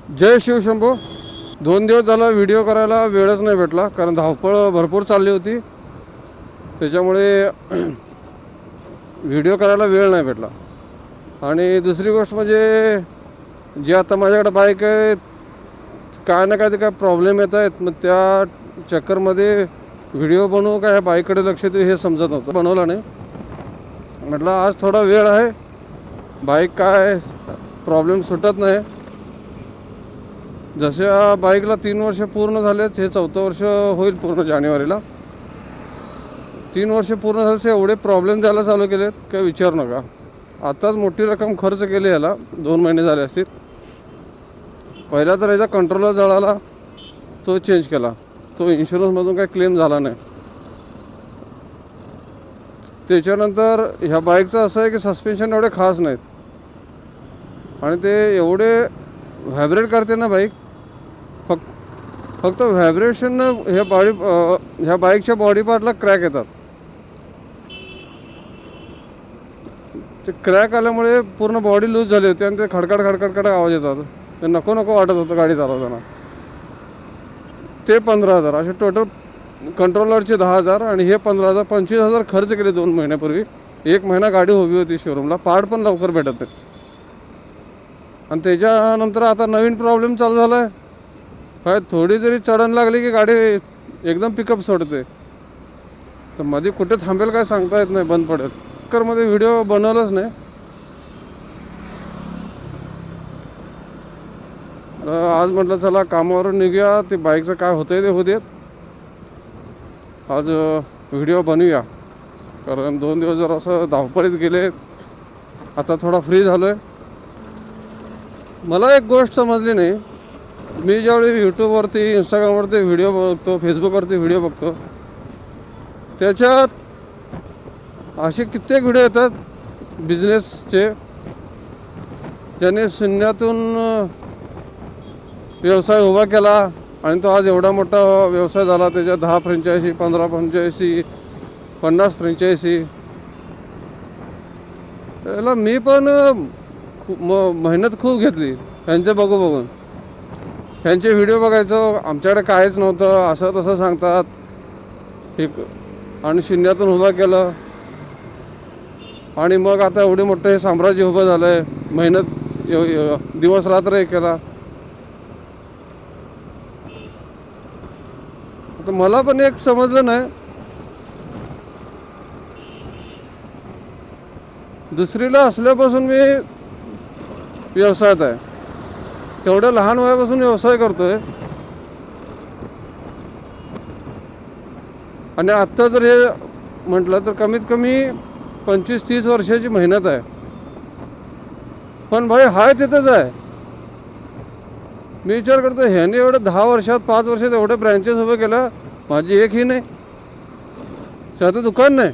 जय शिवशंभो. 2 दिवस झाला व्हिडिओ करायला वेळच नाही भेटला, कारण धावपळ भरपूर चालली होती. त्याच्यामुळे व्हिडिओ करायला वेळ नाही भेटला. आणि दुसरी गोष्ट म्हणजे जे आता माझ्याकडे बाईक आहे, काय ना काय प्रॉब्लेम येत आहेत. मग त्या चक्करमध्ये व्हिडिओ बनवू का ह्या बाईककडे लक्ष देऊ हे समजत नव्हतं. बनवला नाही. म्हटलं आज थोडा वेळ आहे, बाईक काय प्रॉब्लेम सुटत नाही. जशा बाईकला 3 वर्ष पूर्ण झालेत, हे 4थं वर्ष होईल पूर्ण जानेवारीला. 3 वर्ष पूर्ण झाले, एवढे प्रॉब्लेम द्यायला चालू केलेत काय विचारू नका. आताच मोठी रक्कम खर्च केली याला, 2 महिने झाले असतील. पहिला तर याचा कंट्रोलर जळाला, तो चेंज केला. तो इन्शुरन्समधून काही क्लेम झाला नाही. त्याच्यानंतर ह्या बाईकचं असं आहे की सस्पेन्शन एवढे खास नाहीत, आणि ते एवढे व्हायब्रेट करते ना बाईक. फक्त व्हायब्रेशननं ह्या बाईकच्या बॉडी पार्टला क्रॅक येतात. ते क्रॅक आल्यामुळे पूर्ण बॉडी लूज झाली होती, आणि ते खडखड आवाज येतात. ते नको वाटत होतं गाडी चालवताना. ते 15,000 असे टोटल. कंट्रोलरचे 10,000 आणि हे 15,000, 25,000 खर्च केले 2 महिन्यापूर्वी. 1 महिना गाडी उभी होती शोरूमला, पार्ट पण लवकर भेटत नाही. आणि त्याच्यानंतर आता नवीन प्रॉब्लेम चालू झाला आहे. काय थोडी जरी चढण लागली की गाडी एकदम पिकअप सोडते. तर मध्ये कुठे थांबेल काय सांगता येत नाही, बंद पडेल. चक्करमध्ये व्हिडिओ बनवलाच नाही. आज म्हटलं चला कामावरून निघूया, ते बाईकचं काय होतं आहे ते होऊ देत. आज व्हिडिओ बनवूया, कारण 2 दिवस जर असं धावपळीत गेले. आता थोडा फ्री झालो आहे. मला एक गोष्ट समजली नाही. मी ज्यावेळी यूट्यूबवरती, इंस्टाग्रामवरती व्हिडिओ बघतो, फेसबुकवरती व्हिडिओ बघतो, त्याच्यात असे कित्येक व्हिडिओ येतात बिझनेसचे, ज्याने शून्यातून व्यवसाय उभा केला आणि तो आज एवढा मोठा व्यवसाय झाला. त्याच्यात 10 फ्रँचायसी, 15 फ्रँचायसी, 50 फ्रँचायसी. त्याला मी पण मेहनत खूप घेतली त्यांचे बघून. त्यांचे व्हिडिओ बघायचो. आमच्याकडे काहीच नव्हतं, असं तसं सांगतात, ठीक. आणि शून्यातून उभं केलं, आणि मग आता एवढे मोठं हे साम्राज्य उभं झालं आहे. मेहनत दिवस रात्र हे केला. तर मला पण एक समजलं नाही. दुसरीला असल्यापासून मी व्यवसायात आहे. तेवढ्या लहान वयापासून व्यवसाय करतोय. आणि आत्ता जर हे म्हटलं तर कमीत कमी 25-30 वर्षाची मेहनत आहे. पण भाई हाय तिथंच आहे. मी विचार करतो, ह्याने एवढं 10 वर्षात, 5 वर्षात एवढे ब्रँचेस उभे केलं, माझी एकही नाही. साधं दुकान नाही.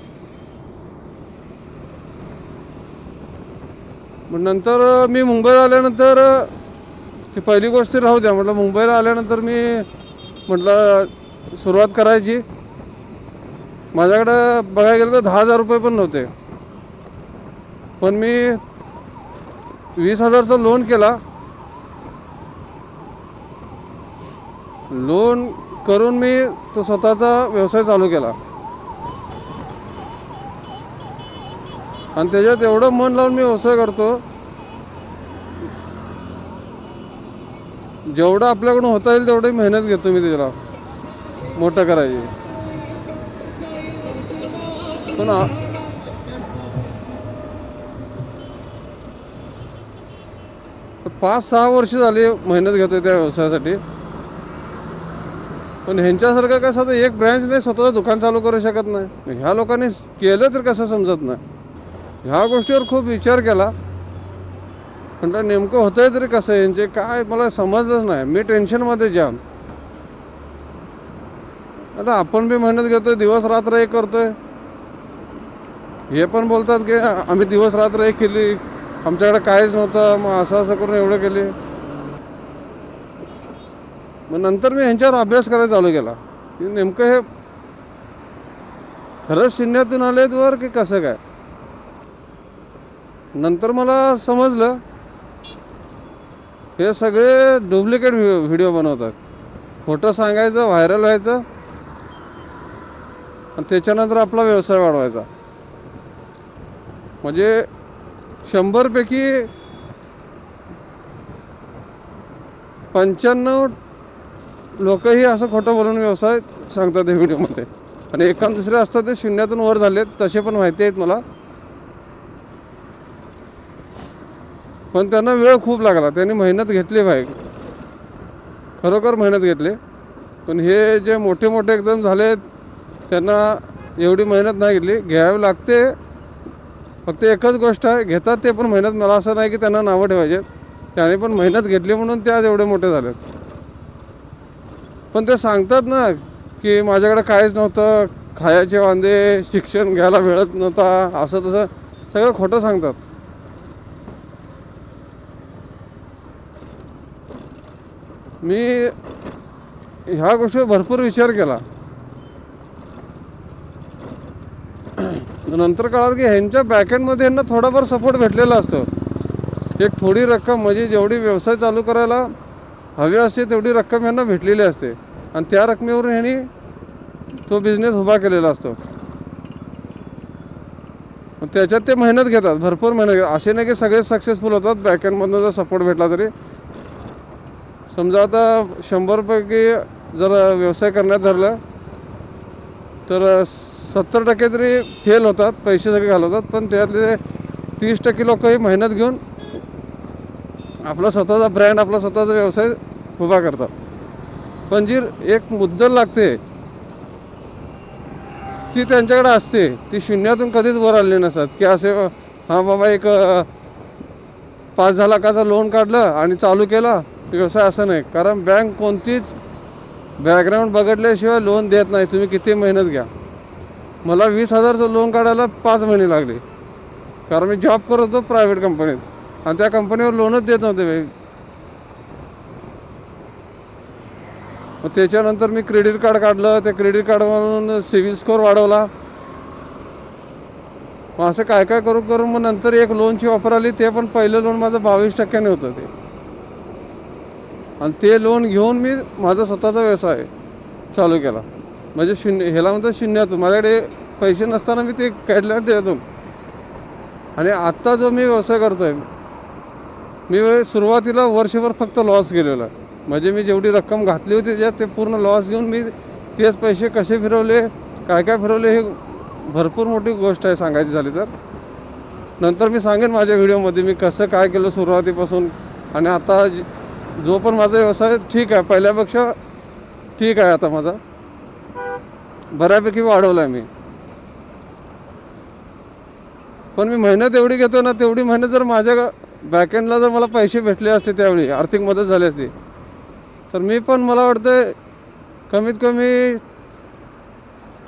मग नंतर मी मुंबईला आल्यानंतर, ती पहिली गोष्ट राहू द्या, म्हटलं मुंबईला आल्यानंतर मी म्हटलं सुरुवात करायची. माझ्याकडं बघायला गेलं तर 10,000 रुपये पण नव्हते. पण मी 20,000चा लोन केला. लोन करून मी तो स्वतःचा व्यवसाय चालू केला. आणि त्याच्यात एवढं मन लावून मी व्यवसाय करतो, जेवढं आपल्याकडून होता येईल तेवढी मेहनत घेतो मी त्याला मोठं करायची. पण 5-6 वर्ष झाली मेहनत घेतोय त्या व्यवसायासाठी. पण ह्यांच्यासारखं काय साधं एक ब्रँच नाही, स्वतःचं दुकान चालू करू शकत नाही. ह्या लोकांनी केलं तर कसं समजत नाही. ह्या गोष्टीवर खूप विचार केला. पण नेमकं होतं आहे तरी कसं, यांचे काय मला समजलंच नाही. मी टेन्शनमध्ये जाम. आता आपण बी मेहनत घेतोय, दिवस रात्र एक करतोय. हे पण बोलतात की आम्ही दिवस रात्र एक केली, आमच्याकडे काहीच नव्हतं, मग असं करून एवढं केले. मग नंतर मी ह्यांच्यावर अभ्यास करायला चालू केला की नेमकं हे खरंच शून्यातून आलेत वर की कसं काय. नंतर मला समजलं हे सगळे डुप्लिकेट व्हिडिओ बनवतात. खोटं सांगायचं, व्हायरल व्हायचं आणि त्याच्यानंतर आपला व्यवसाय वाढवायचा. म्हणजे 100पैकी 95 लोकही असं खोटं बोलून व्यवसाय सांगतात हे व्हिडिओमध्ये. आणि एकान दुसरे असतात ते शून्यातून वर झालेत, तसे पण माहिती आहेत मला. पण त्यांना वेळ खूप लागला, त्यांनी मेहनत घेतली भाई, खरोखर मेहनत घेतली. पण हे जे मोठे मोठे एकदम झाले त्यांना एवढी मेहनत नाही घेतली. घ्यावी लागते, फक्त एकच गोष्ट आहे, घेतात ते पण मेहनत. मला असं नाही की त्यांना नावं ठेवायचे, त्याने पण मेहनत घेतली म्हणून ते आज एवढे मोठे झालेत. पण ते सांगतात ना की माझ्याकडे काहीच नव्हतं, खायचे वांदे, शिक्षण घ्यायला मिळत नव्हता, असं तसं सगळं खोटं सांगतात. मी ह्या गोष्टीवर भरपूर विचार केला. नंतर कळालं की ह्यांच्या बॅकएंडमध्ये यांना थोडाफार सपोर्ट भेटलेला असतो. एक थोडी रक्कम, म्हणजे जेवढी व्यवसाय चालू करायला हवी असते तेवढी रक्कम यांना भेटलेली असते आणि त्या रकमेवरून ह्यांनी तो बिझनेस उभा केलेला असतो. त्याच्यात ते मेहनत घेतात, भरपूर मेहनत घेतात. असे नाही की सगळे सक्सेसफुल होतात बॅकएंडमधनं जर सपोर्ट भेटला तरी. समजा आता 100पैकी जर व्यवसाय करण्यात धरलं तर 70% तरी फेल होतात, पैसे सगळे घालवतात. पण त्यातले 30% लोकही मेहनत घेऊन आपला स्वतःचा ब्रँड, आपला स्वतःचा व्यवसाय उभा करतात. पण जी एक मुद्दल लागते ती त्यांच्याकडे असते, ती शून्यातून कधीच वर आलेली नसतात. की असे हां बाबा एक 5-10 लाखाचा लोन काढलं आणि चालू केला व्यवसाय, असं नाही. कारण बँक कोणतीच बॅकग्राऊंड बघितल्याशिवाय लोन देत नाही, तुम्ही किती मेहनत घ्या. मला 20,000चं लोन काढायला 5 महिने लागले, कारण मी जॉब करत होतो प्रायव्हेट कंपनीत आणि त्या कंपनीवर लोनच देत नव्हते. मग त्याच्यानंतर मी क्रेडिट कार्ड काढलं, त्या क्रेडिट कार्डवरून सिबिल स्कोअर वाढवला. मग असं काय काय करून करून मग नंतर एक लोनची ऑफर आली, ते पण पहिलं लोन माझं 22% होतं ते. आणि ते लोन घेऊन मी माझा स्वतःचा व्यवसाय चालू केला. म्हणजे ह्याला म्हणतात शून्यातून. माझ्याकडे पैसे नसताना मी ते काढल्या त्यातून. आणि आत्ता जो मी व्यवसाय करतो आहे, मी सुरुवातीला वर्षभर फक्त लॉस गेलेला. म्हणजे मी जेवढी रक्कम घातली होती त्याच्यात ते पूर्ण लॉस घेऊन मी तेच पैसे कसे फिरवले, काय काय फिरवले, हे भरपूर मोठी गोष्ट आहे सांगायची झाली तर. नंतर मी सांगेन माझ्या व्हिडिओमध्ये मी कसं काय केलं सुरुवातीपासून. आणि आता जो पण माझा व्यवसाय ठीक आहे, पहिल्यापेक्षा ठीक आहे. आता माझा बऱ्यापैकी वाढवला आहे मी. पण मी मेहनत एवढी घेतो ना, तेवढी मेहनत जर माझ्या बॅकएंडला जर मला पैसे भेटले असते, त्यावेळी आर्थिक मदत झाली असती, तर मी पण मला वाटतं कमीत कमी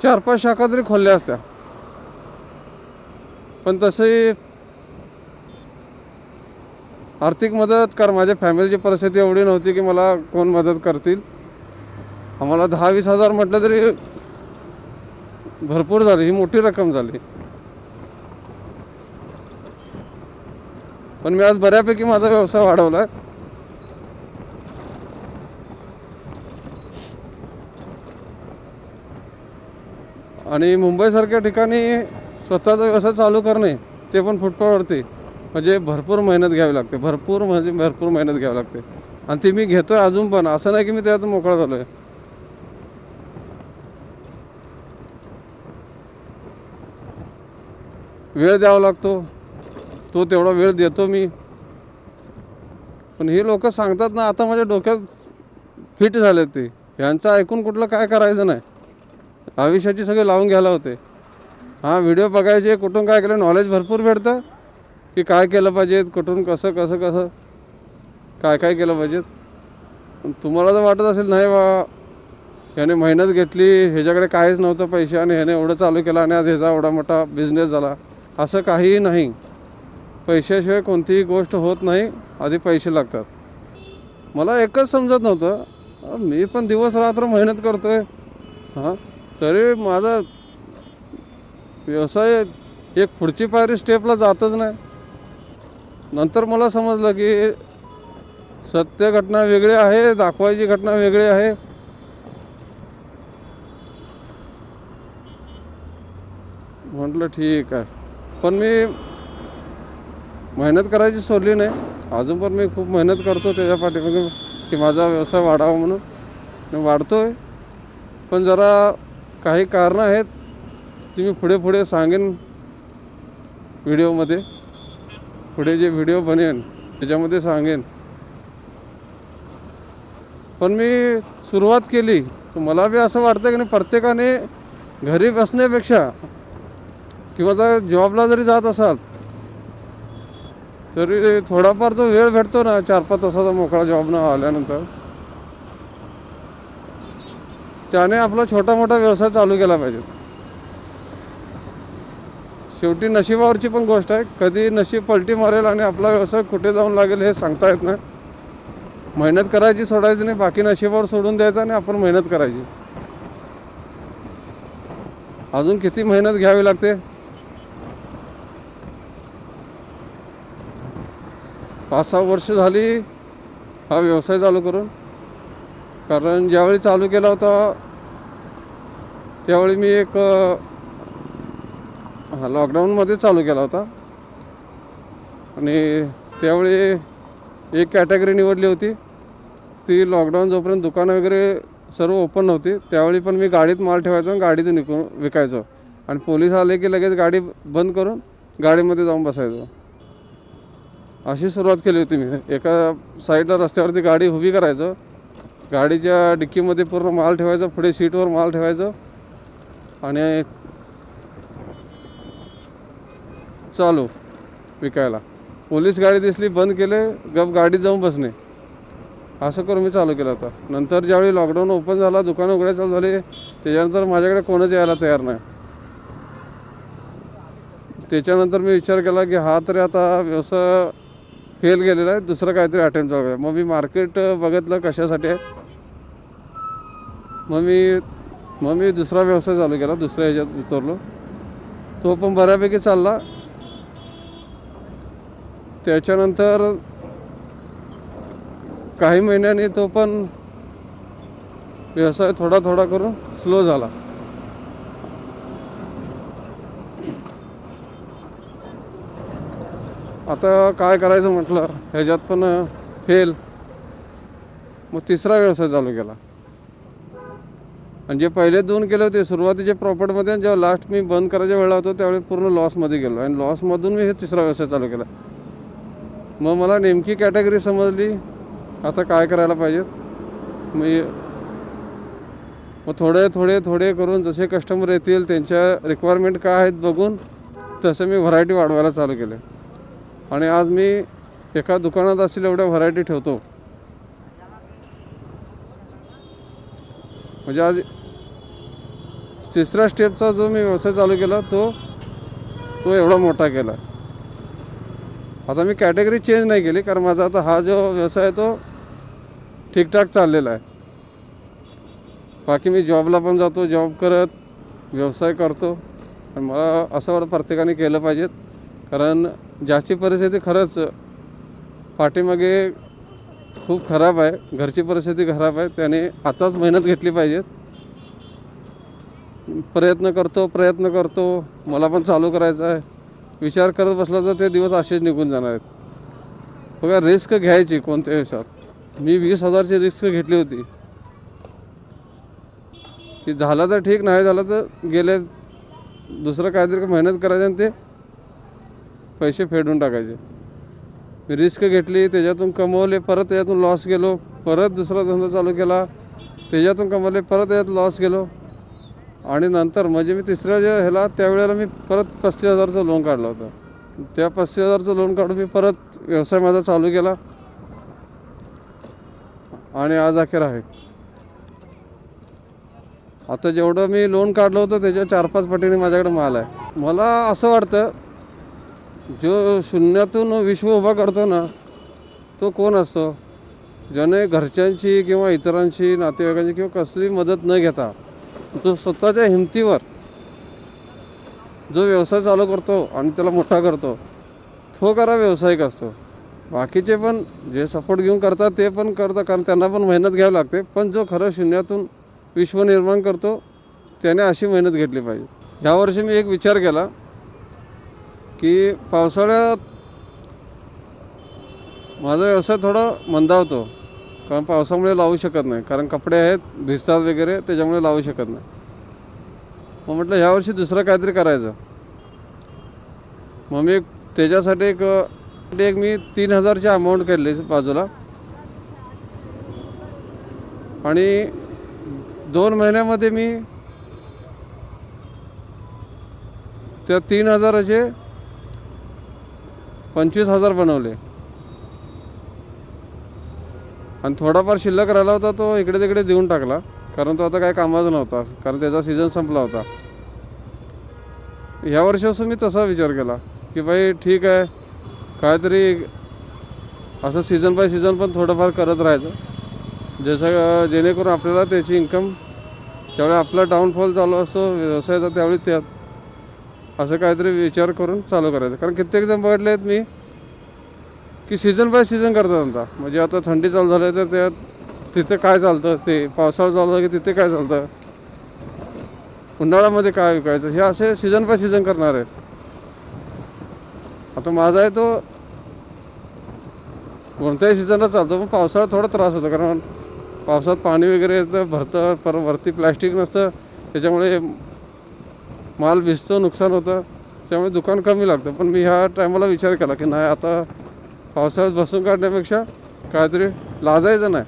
4-5 शाखा तरी खोलल्या असत्या. पण तशी आर्थिक मदत, कारण माझ्या फॅमिलीची परिस्थिती एवढी नव्हती की मला कोण मदत करतील. आम्हाला 10-20 हजार म्हटलं तरी भरपूर झाली, ही मोठी रक्कम झाली. पण मी आज बऱ्यापैकी माझा व्यवसाय वाढवला आहे. आणि मुंबईसारख्या ठिकाणी स्वतःचा व्यवसाय चालू करणे, ते पण फुटपाथवरती, म्हणजे भरपूर मेहनत घ्यावी लागते. भरपूर मेहनत घ्यावी लागते. आणि ती मी घेतो आहे अजून पण. असं नाही की मी त्यातून मोकळा झालो आहे. वेळ द्यावा लागतो, तो तेवढा वेळ देतो मी. पण हे लोक सांगतात ना, आता माझ्या डोक्यात फिट झाले ते. यांचं ऐकून कुठलं काय करायचं नाही, आयुष्याची सगळे लावून घ्यायला होते. हां, व्हिडिओ बघायचे, कुठून काय केलं, नॉलेज भरपूर भेटतं की काय केलं पाहिजे, कुठून कसं कसं कसं काय काय केलं पाहिजे. तुम्हाला जर वाटत असेल नाही बा ह्याने मेहनत घेतली, ह्याच्याकडे काहीच नव्हतं पैसे आणि ह्याने एवढं चालू केलं आणि आज ह्याचा एवढा मोठा बिझनेस झाला, असं काहीही नाही. पैशाशिवाय कोणतीही गोष्ट होत नाही, आधी पैसे लागतात. मला एकच समजत नव्हतं, मी पण दिवस रात्र मेहनत करतो आहे, हां, तरी माझा व्यवसाय एक पुढची पायरी स्टेपला जातच नाही. नंतर मला समजलं की सत्य घटना वेगळी आहे, दाखवायची घटना वेगळी आहे. म्हटलं ठीक आहे, पण मी मेहनत करायची सोडली नाही. अजून पण मी खूप मेहनत करतो त्याच्या पाठीमागे की माझा व्यवसाय वाढावा म्हणून. मी वाढतो आहे, पण जरा काही कारणं आहेत ती मी पुढे सांगेन व्हिडिओमध्ये. पुढे जे व्हिडिओ बनेन त्याच्यामध्ये सांगेन. पण मी सुरुवात केली तर मला बी असं वाटतं की नाही, प्रत्येकाने घरी बसण्यापेक्षा किंवा जर जॉबला जरी जात असाल तरी थोडाफार जो वेळ भेटतो ना, 4-5 तासाचा मोकळा जॉबनं आल्यानंतर, त्याने आपला छोटा मोठा व्यवसाय चालू केला पाहिजे. शेवटी नशिबावरची पण गोष्ट आहे. कधी नशीब पलटी मारेल आणि आपला व्यवसाय कुठे जाऊन लागेल हे सांगता येत नाही. मेहनत करायची सोडायची नाही, बाकी नशिबावर सोडून द्यायचं आणि आपण मेहनत करायची. अजून किती मेहनत घ्यावी लागते. 5-6 वर्ष झाली हा व्यवसाय चालू करून. कारण ज्यावेळी चालू केला होता त्यावेळी मी एक लॉकडाऊनमध्ये चालू केला होता आणि त्यावेळी एक कॅटेगरी निवडली होती. ती लॉकडाऊन जोपर्यंत दुकानं वगैरे सर्व ओपन नव्हती त्यावेळी पण मी गाडीत माल ठेवायचो आणि गाडीतून विकायचो. आणि पोलीस आले की लगेच गाडी बंद करून गाडीमध्ये जाऊन बसायचो. अशी सुरुवात केली होती मी. एका साईडला रस्त्यावरती गाडी उभी करायचो, गाडीच्या डिक्कीमध्ये पूर्ण माल ठेवायचा, पुढे सीटवर माल ठेवायचं आणि चालू विकायला. पोलीस गाडी दिसली बंद केले, गप गाडीत जाऊन बसणे, असं करून मी चालू केलं होतं. नंतर ज्यावेळी लॉकडाऊन ओपन झाला, दुकानं उघडे चालू झाले, त्याच्यानंतर माझ्याकडे कोणच यायला तयार नाही. त्याच्यानंतर मी विचार केला की हा तरी आता व्यवसाय फेल गेलेला आहे, दुसरं काहीतरी अटेम्प्ट चालू आहे. मग मी मार्केट बघितलं कशासाठी आहे. मग मी दुसरा व्यवसाय चालू केला, दुसऱ्या ह्याच्यात उतरलो. तो पण बऱ्यापैकी चालला. त्याच्यानंतर काही महिन्यांनी तो पण व्यवसाय थोडा करून स्लो झाला. आता काय करायचं म्हटलं, ह्याच्यात पण फेल. मग तिसरा व्यवसाय चालू केला. आणि जे पहिले 2 केले होते सुरुवातीचे प्रॉफिटमध्ये, आणि जेव्हा लास्ट मी बंद करायच्या वेळेला होतो त्यावेळी पूर्ण लॉसमध्ये गेलो आणि लॉसमधून मी हे तिसरा व्यवसाय चालू केला. मग मला नेमकी कॅटेगरी समजली आता काय करायला पाहिजे. मग थोडे करून जसे कस्टमर येतील त्यांच्या रिक्वायरमेंट काय आहेत बघून तसं मी व्हरायटी वाढवायला चालू केले. आणि आज मी एका दुकानात असेल एवढ्या व्हरायटी ठेवतो. म्हणजे आज तिसऱ्या स्टेपचा जो मी व्यवसाय चालू केला तो एवढा मोठा केला. आता मी कॅटेगरी चेंज नाही केली, कारण माझा आता हा जो व्यवसाय आहे तो ठीकठाक चाललेला आहे. बाकी मी जॉबला पण जातो, जॉब करत व्यवसाय करतो. आणि मला असं वाटतं प्रत्येकाने केलं पाहिजे, कारण ज्याची परिस्थिती खरंच पाठीमागे खूप खराब आहे, घरची परिस्थिती खराब आहे, त्याने आताच मेहनत घेतली पाहिजे. प्रयत्न करतो मला पण चालू करायचं आहे, विचार करत बसला तर ते दिवस असेच निघून जाणार आहेत. बघा, रिस्क घ्यायची कोणत्या विषयात. मी 20,000ची रिस्क घेतली होती की झालं तर ठीक, नाही झालं तर गेले, दुसरं काहीतरी मेहनत करायचं आणि ते पैसे फेडून टाकायचे. मी रिस्क घेतली, त्याच्यातून कमवले, परत त्याच्यातून लॉस गेलो, परत दुसरा धंदा चालू केला, त्याच्यातून कमवले, परत त्याच्यात लॉस गेलो. आणि नंतर म्हणजे मी तिसऱ्या जे ह्याला त्यावेळेला मी परत 35,000चं लोन काढलं होतं. त्या 35,000चं लोन काढून मी परत व्यवसाय माझा चालू केला आणि आज अखेर आहे. आता जेवढं मी लोन काढलं होतं त्याच्या 4-5 पटीने माझ्याकडे माल आहे. मला असं वाटतं जो शून्यातून विश्व उभा करतो ना तो कोण असतो, ज्याने घरच्यांची किंवा इतरांची, नातेवाईकांची किंवा कसली मदत न घेता तो स्वतःच्या हिमतीवर जो व्यवसाय चालू करतो आणि त्याला मोठा करतो, तो खरा व्यावसायिक असतो. बाकीचे पण जे सपोर्ट घेऊन करतात ते पण करतात, कारण त्यांना पण मेहनत घ्यावी लागते. पण जो खरं शून्यातून विश्व निर्माण करतो त्याने अशी मेहनत घेतली पाहिजे. यावर्षी मी एक विचार केला की पावसाळ्यात माझा व्यवसाय थोडा मंदावतो, कारण पावसामुळे लावू शकत नाही, कारण कपडे आहेत भिजतात वगैरे, त्याच्यामुळे लावू शकत नाही. मग म्हटलं ह्यावर्षी दुसरं काहीतरी करायचं. मग मी त्याच्यासाठी एक मी 3,000ची अमाऊंट केली बाजूला, आणि 2 महिन्यामध्ये मी त्या 3,000चे 25,000 बनवले. आणि थोडाफार शिल्लक राहिला होता तो इकडे तिकडे देऊन टाकला, कारण तो आता काय कामाचा नव्हता, कारण त्याचा सीझन संपला होता. ह्या वर्षीपासून मी तसा विचार केला की भाई ठीक आहे, काहीतरी असं सीझन बाय सीझन पण थोडंफार करत राहायचं, जेणेकरून आपल्याला त्याची इन्कम त्यावेळी आपला डाऊनफॉल चालू असतो व्यवसायाचा, त्यावेळी त्यात असं काहीतरी विचार करून चालू करायचं. कारण कित्येक जण बघितले आहेत मी की सीझन बाय सीझन करतात आता, म्हणजे आता थंडी चालू झाली तर त्यात तिथे काय चालतं, ते पावसाळा चालू झाला की तिथे काय चालतं, उन्हाळ्यामध्ये काय विकायचं, हे असे सीझन बाय सीझन करणार आहेत. आता माझा आहे तो कोणत्याही सीझनला चालतो, पण पावसाळ्यात थोडा त्रास होतो, कारण पावसात पाणी वगैरे येतं, भरतं, परत वरती प्लॅस्टिक नसतं, त्याच्यामुळे माल भिजतो, नुकसान होतं, त्यामुळे दुकान कमी लागतं. पण मी ह्या टायमाला विचार केला की नाही, आता पावसाळ्यात बसून काढण्यापेक्षा काहीतरी लाजायचं नाही.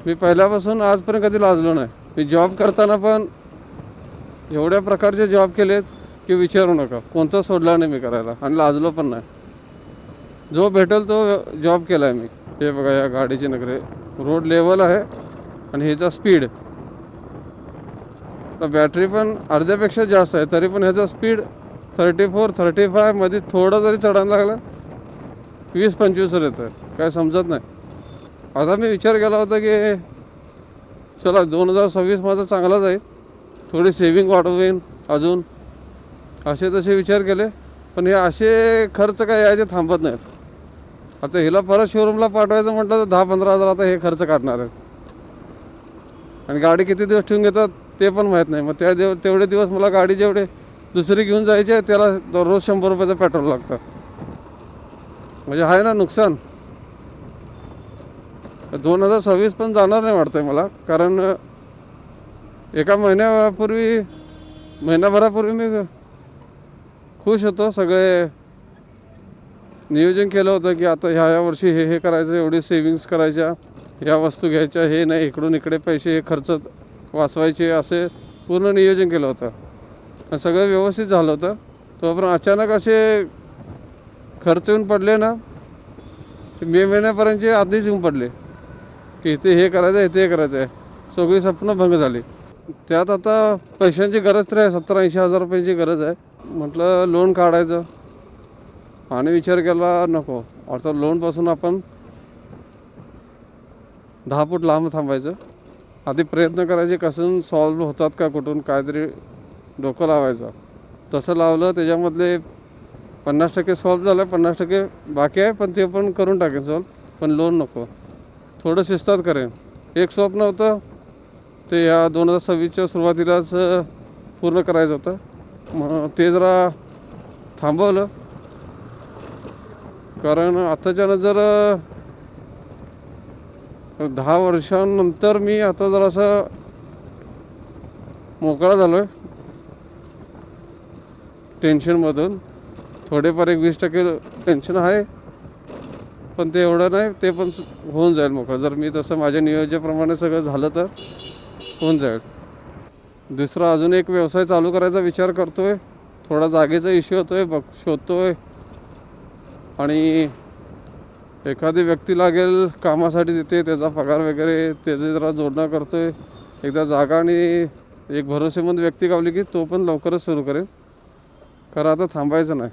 मी पहिल्यापासून आजपर्यंत कधी लाजलो नाही. मी जॉब करताना पण एवढ्या प्रकारचे जॉब केलेत की विचारू नका, कोणता सोडला नाही मी करायला, आणि लाजलो पण नाही. जो भेटेल तो जॉब केला आहे मी. हे बघा, या गाडीची नखरे, रोड लेवल आहे आणि ह्याचा स्पीड, बॅटरी पण अर्ध्यापेक्षा जास्त आहे, तरी पण ह्याचा स्पीड 34, 35, मध्ये थोडं जरी चढायला लागलं 20-25 येतं, काय समजत नाही. आता मी विचार केला होता की चला 2026 माझा चांगला जाईल, थोडी सेविंग वाढवेन अजून, असे तसे विचार केले. पण हे असे खर्च काय यायचे थांबत नाहीत. आता हिला परत शोरूमला पाठवायचं म्हटलं तर 10-15 हजार आता हे खर्च काढणार आहेत, आणि गाडी किती दिवस ठेवून घेतात ते पण माहीत नाही. मग तेवढे दिवस मला गाडी जेवढे दुसरी घेऊन जायची आहे त्याला दररोज 100 रुपयाचं पेट्रोल लागतं, म्हणजे आहे ना नुकसान. 2026 पण जाणार नाही वाटतं मला, कारण एका महिनाभरापूर्वी मी खुश होतो, सगळे नियोजन केलं होतं की आता ह्या वर्षी हे करायचं, एवढी सेविंग्स करायच्या, ह्या वस्तू घ्यायच्या, हे नाही इकडून इकडे पैसे हे खर्च वाचवायचे, असे पूर्ण नियोजन केलं होतं आणि सगळं व्यवस्थित झालं होतं. तोपर्यंत अचानक असे खर्च येऊन पडले ना, मे महिन्यापर्यंतचे आधीच येऊन पडले की इथे हे करायचं आहे, इथे हे करायचं आहे, सगळी स्वप्न भंग झाली. त्यात आता पैशांची गरज तर आहे, 70-80 हजार रुपयांची गरज आहे. म्हटलं लोन काढायचं, आणि विचार केला नको, आता लोनपासून आपण 10 फूट लांब थांबायचं, आधी प्रयत्न करायचे कसं सॉल्व होतात का, कुठून काहीतरी डोकं लावायचं. तसं लावलं, त्याच्यामधले 50% सॉल्व झालं, 50% बाकी आहे, पण ते पण करून टाकेन सॉल्व. पण लोन नको, थोडं शिस्तात करेन. एक स्वप्न होतं ते या 2026च्या सुरुवातीलाच पूर्ण करायचं होतं, मग ते जरा थांबवलं, कारण आताच्यानं जर 10 वर्षांनंतर मी आता जरासा मोकळा झालो आहे टेन्शनमधून. थोडेफार 20% टेन्शन आहे, पण ते एवढं नाही, ते पण होऊन जाईल मोकळं, जर मी तसं माझ्या नियोजनाप्रमाणे सगळं झालं तर होऊन जाईल. दुसरा अजून एक व्यवसाय चालू करायचा विचार करतो आहे, थोडा जागेचा इश्यू होतो आहे, शोधतो आहे, आणि एखादी व्यक्ती लागेल कामासाठी तिथे, त्याचा पगार वगैरे त्याचे जरा जोडणं करतो आहे. एकदा जागा आणि एक भरोसेमंद व्यक्ती गावली की तो पण लवकरच सुरू करेन, कारण आता थांबायचं नाही.